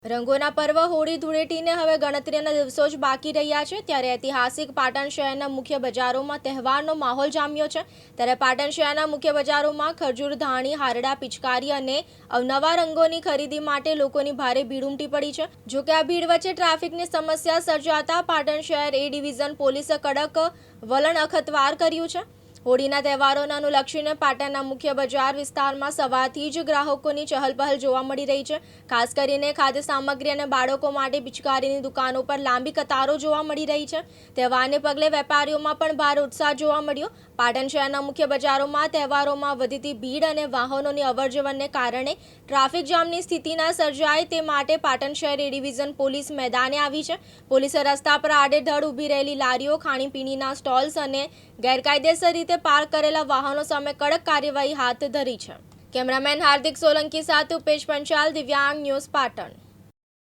રંગોના પર્વ હોળી ધૂળેટીને હવે ગણતરીના દિવસો જ બાકી રહ્યા છે ત્યારે ઐતિહાસિક પાટણ શહેરના મુખ્ય બજારોમાં તહેવારનો માહોલ જામ્યો છે। ત્યારે પાટણ શહેરના મુખ્ય બજારોમાં ખજૂર, ધાણી, હારડા, પિચકારી અને અવનવા રંગોની ખરીદી માટે લોકોની ભારે ભીડ ઉમટી પડી છે। જોકે આ ભીડ વચ્ચે ટ્રાફિકની સમસ્યા સર્જાતા પાટણ શહેર એ ડિવિઝન પોલીસે કડક વલણ અખતવાર કર્યું છે। હોળીના તહેવારોને અનુલક્ષીને પાટણના મુખ્ય બજાર વિસ્તારમાં સવારથી જ ગ્રાહકોની ચહલપહલ જોવા મળી રહી છે। ખાસ કરીને ખાદ્ય સામગ્રી અને બાળકો માટે પિચકારીની દુકાનો પર લાંબી કતારો જોવા મળી રહી છે। તહેવારને પગલે વેપારીઓમાં પણ ભારે ઉત્સાહ જોવા મળ્યો। પાટણ શહેરના મુખ્ય બજારોમાં તહેવારોમાં વધતી ભીડ અને વાહનોની અવરજવરને કારણે ટ્રાફિક જામની સ્થિતિ ન સર્જાય તે માટે પાટણ શહેર એ ડિવિઝન પોલીસ મેદાને આવી છે। પોલીસે રસ્તા પર આડેધડ ઊભી રહેલી લારીઓ, ખાણીપીણીના સ્ટોલ્સ અને ગેરકાયદેસર રીતે પાર્ક કરેલા વાહનો સામે કડક કાર્યવાહી હાથ ધરી છે। કેમેરામેન હાર્દિક સોલંકી સાથે ઉપેશ પંચાલ, દિવ્યાંગ ન્યૂઝ, પાટણ।